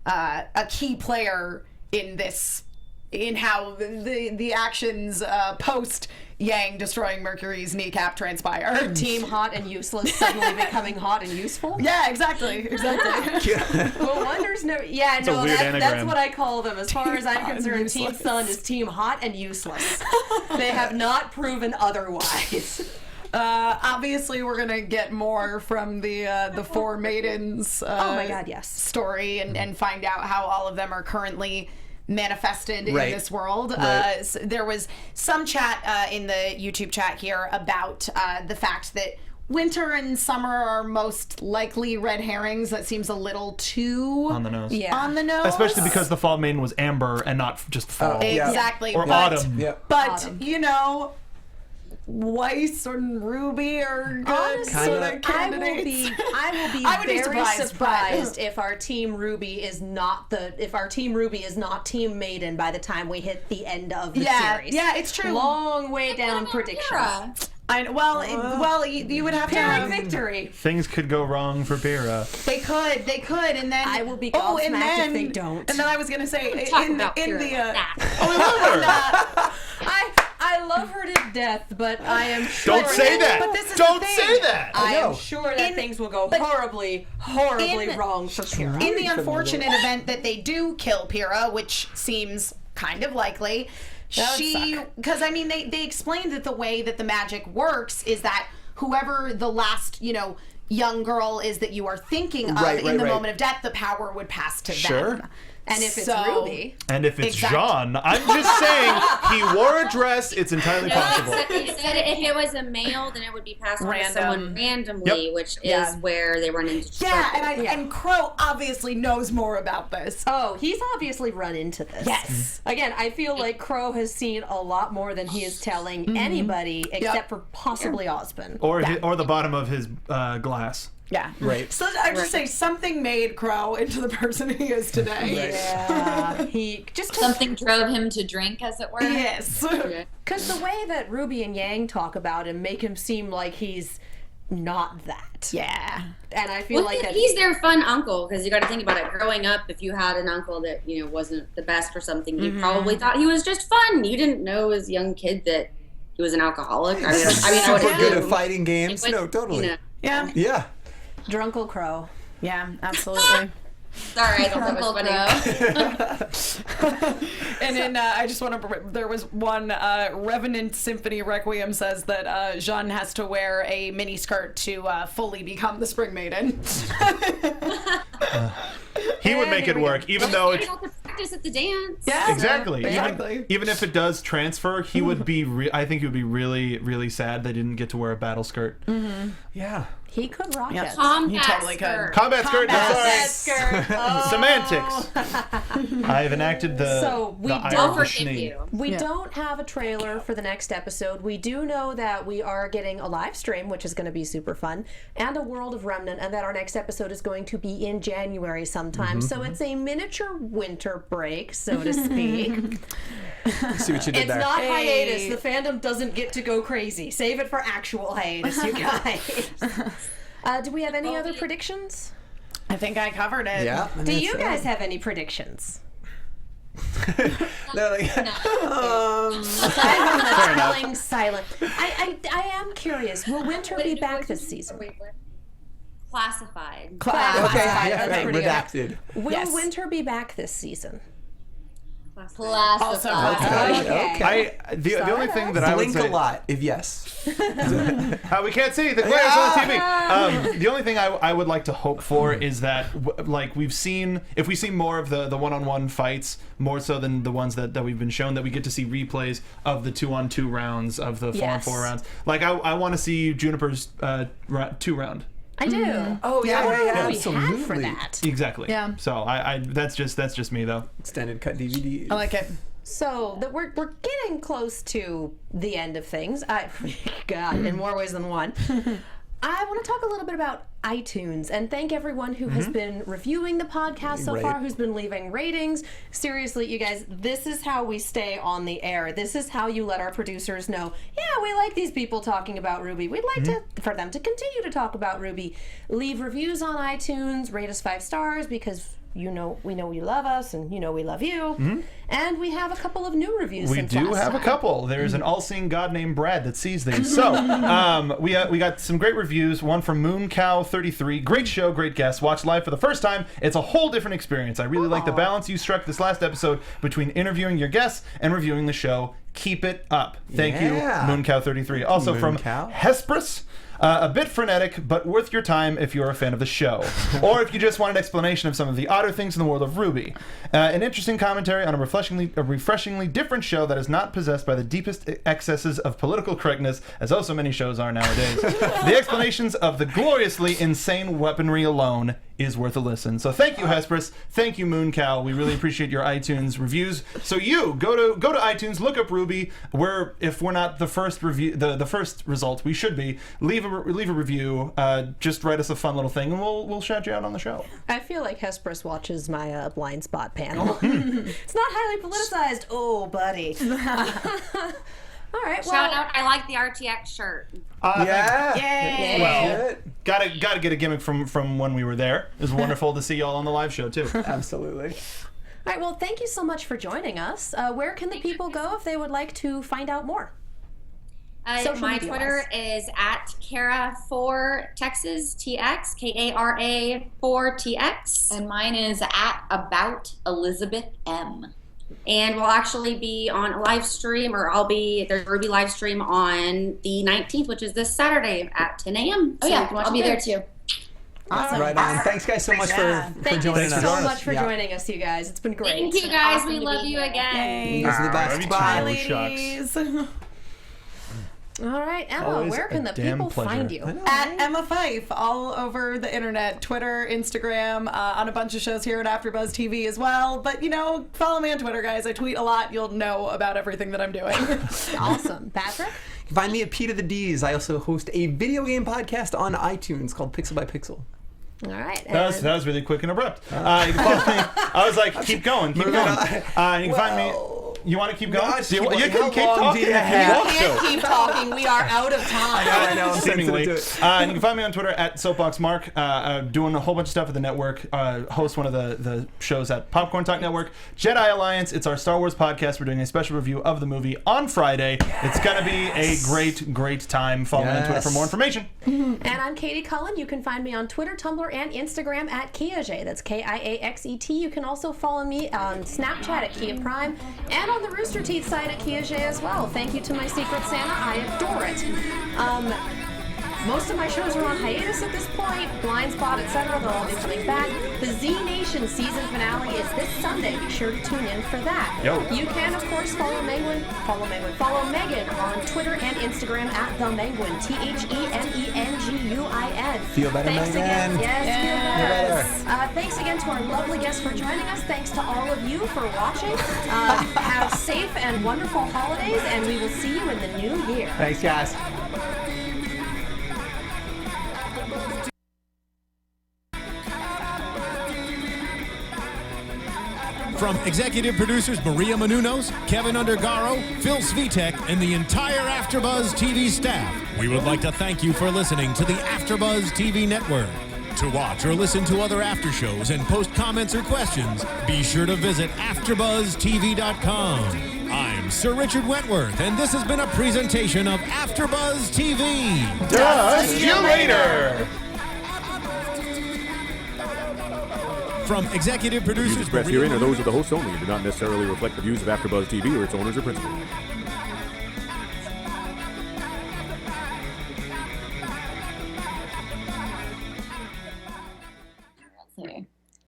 a key player in this in how the actions post Yang destroying Mercury's kneecap transpire. Team hot and useless suddenly becoming hot and useful. Yeah, exactly. Well, wonders no. Yeah, no, a weird that's anagram. what I call them. As far as I'm concerned, Team Sun is Team hot and useless. They have not proven otherwise. Obviously, we're gonna get more from the four maidens. Oh my God, yes. Story and find out how all of them are currently manifested in this world. So there was some chat in the YouTube chat here about the fact that winter and summer are most likely red herrings. That seems a little too On the nose. on the nose. Especially because the fall maiden was amber and not just fall. Exactly. Or but, autumn. But Autumn. you know, Weiss and Ruby are good Honestly, sort of candidates. I will be I would be very surprised, surprised if our Team Ruby is not Team Maiden by the time we hit the end of the series. Yeah, it's true. Long way down predictions. You would have to Pyrrhic have victory. Things could go wrong for Pyrrha. They could, and then I will be gobsmacked if they don't. And then I was gonna say Talk about Pyrrha. I love her to death, but I am sure. Don't say that. But this is Don't the thing. say that. I am know. sure that things will go horribly wrong for Pyrrha. in the unfortunate event that they do kill Pyrrha, which seems kind of likely, because I mean they explained that the way that the magic works is that whoever the last young girl is that you are thinking of in the moment of death, the power would pass to them. And if it's Ruby. And if it's Exactly. Jean, I'm just saying he wore a dress. It's entirely possible. He said if it was a male, then it would be passed on to someone randomly, Yep. which is where they run into trouble. And Crow obviously knows more about this. Oh, he's obviously run into this. Yes. Again, I feel like Crow has seen a lot more than he is telling anybody except for possibly Osmond. Or the bottom of his glass. Yeah. Right. So I just say something made Crow into the person he is today. Yeah. He just Something drove him to drink, as it were. Yes. because the way that Ruby and Yang talk about him make him seem like he's not that. Yeah. And I feel like that he's their fun uncle, because you got to think about it. Growing up, if you had an uncle that wasn't the best or something, you probably thought he was just fun. You didn't know as a young kid that he was an alcoholic. I mean, I would Super good at assume. fighting games. But, No, totally. Yeah. Yeah. Drunkle Crow. Yeah, absolutely. Sorry, I thought that was funny. And then I just want to. There was one Revenant Symphony Requiem says that Jean has to wear a mini skirt to fully become the Spring Maiden. He would make it work, even though You it's got to practice at the dance. Yeah, exactly. Exactly. Even if it does transfer, he would be. I think he would be really, really sad they didn't get to wear a battle skirt. Yeah. He could rock it. He totally could. Combat skirt. Combat Sorry. skirt. Oh. Semantics. I have enacted the. So we the don't I'll Irish forgive name. you. We don't have a trailer for the next episode. We do know that we are getting a live stream, which is going to be super fun, and a World of Remnant, and that our next episode is going to be in January sometime. So it's a miniature winter break, so to speak. See what you did It's there. not hiatus. The fandom doesn't get to go crazy. Save it for actual hiatus, you guys. Do we have any other predictions? I think I covered it. Yeah. Do you guys have any predictions? They're like, Telling silent. I am curious. Will Winter be back this season? Classified. okay, yeah, Okay, right, pretty good. redacted. Will Winter be back this season? Also, Okay. The only thing that I would Blink say. a lot, if yes. We can't see the glares on the TV. The only thing I would like to hope for is that, like we've seen, if we see more of the one-on-one fights, more so than the ones that we've been shown, that we get to see replays of the 2-on-2 rounds, of the 4-on-4 rounds. Like I want to see Juniper's 2-round. I do. Oh yeah, We had absolutely. for that. Exactly. Yeah. So I that's just me though. Extended cut DVD. I like it. So that we're getting close to the end of things. God, in more ways than one. I want to talk a little bit about iTunes. And thank everyone who has been reviewing the podcast so far, who's been leaving ratings. Seriously, you guys, this is how we stay on the air. This is how you let our producers know, yeah, we like these people talking about RWBY. We'd like for them to continue to talk about RWBY. Leave reviews on iTunes, rate us 5 stars, because we know you love us, and we love you. And we have a couple of new reviews. We do have a couple. There's an all-seeing God named Brad that sees these. So we got some great reviews. One from MoonCow33. Great show, great guest. Watched live for the first time. It's a whole different experience. I really like the balance you struck this last episode between interviewing your guests and reviewing the show. Keep it up. Thank you, MoonCow33. Also from Hesperus. A bit frenetic, but worth your time if you're a fan of the show. Or if you just want an explanation of some of the odder things in the world of RWBY. An interesting commentary on a refreshingly different show that is not possessed by the deepest excesses of political correctness, as so many shows are nowadays. The explanations of the gloriously insane weaponry alone is worth a listen. So thank you, Hesperus. Thank you, Mooncow. We really appreciate your iTunes reviews. So you go to iTunes, look up RWBY. If we're not the first review, the first result, we should be. Leave a review. Just write us a fun little thing, and we'll shout you out on the show. I feel like Hesperus watches my blind spot panel. It's not highly politicized. Oh, buddy. All right. Shout out! I like the RTX shirt. Yay! Well, gotta get a gimmick from when we were there. It was wonderful to see y'all on the live show too. Absolutely. All right. Well, thank you so much for joining us. Where can the people go if they would like to find out more? My Twitter is at Kara4Texas TX, KARA 4TX, And mine is at About Elizabeth M. And we'll actually be on a live stream, there's a RWBY live stream on the 19th, which is this Saturday at 10 a.m. Oh yeah, I'll be there too. Awesome. Right on. Thanks, guys, so much for joining us. Thank you so much for joining us, you guys. It's been great. Thank you, guys. We love you again. You guys are the best. Bye, Bye. ladies. All right, Emma, Always where can a the damn people pleasure. find you? At Emma Fyffe, all over the internet, Twitter, Instagram, on a bunch of shows here at AfterBuzz TV as well. But, follow me on Twitter, guys. I tweet a lot. You'll know about everything that I'm doing. Awesome. Patrick? Find me at P to the D's. I also host a video game podcast on iTunes called Pixel by Pixel. All right. That was really quick and abrupt. You can follow me. I was like, keep going. And you can find me. You want to keep going? You can keep talking. We can't keep talking. We are out of time. I know. I'm Seemingly. sensitive to it. And you can find me on Twitter at SoapboxMark, doing a whole bunch of stuff at the network. Host one of the shows at Popcorn Talk Network. Jedi Alliance. It's our Star Wars podcast. We're doing a special review of the movie on Friday. It's going to be a great, great time. Follow me on Twitter for more information. And I'm Katie Cullen. You can find me on Twitter, Tumblr, and Instagram at Kiaxet. That's KIAXET. You can also follow me on Snapchat at Kia Prime and on the Rooster Teeth side at Kiaxet as well. Thank you to my Secret Santa. I adore it. Most of my shows are on hiatus at this point. Blind Spot, etc. They'll all be coming back. The Z Nation season finale is this Sunday. Be sure to tune in for that. You can, of course, follow Megan on Twitter and Instagram at the Menguin. TheMenguin. Feel better, Thanks Megan. again. Yes, Feel feel better. Thanks again to our lovely guests for joining us. Thanks to all of you for watching. Have safe and wonderful holidays, and we will see you in the new year. Thanks, guys. From executive producers Maria Menounos, Kevin Undergaro, Phil Svitek, and the entire AfterBuzz TV staff, we would like to thank you for listening to the AfterBuzz TV network. To watch or listen to other after shows and post comments or questions, be sure to visit AfterBuzzTV.com. I'm Sir Richard Wentworth, and this has been a presentation of AfterBuzz TV. See you later. From executive The views producers expressed Maria herein are those Menounos, of the hosts only and do not necessarily reflect the views of AfterBuzz TV or its owners or principals.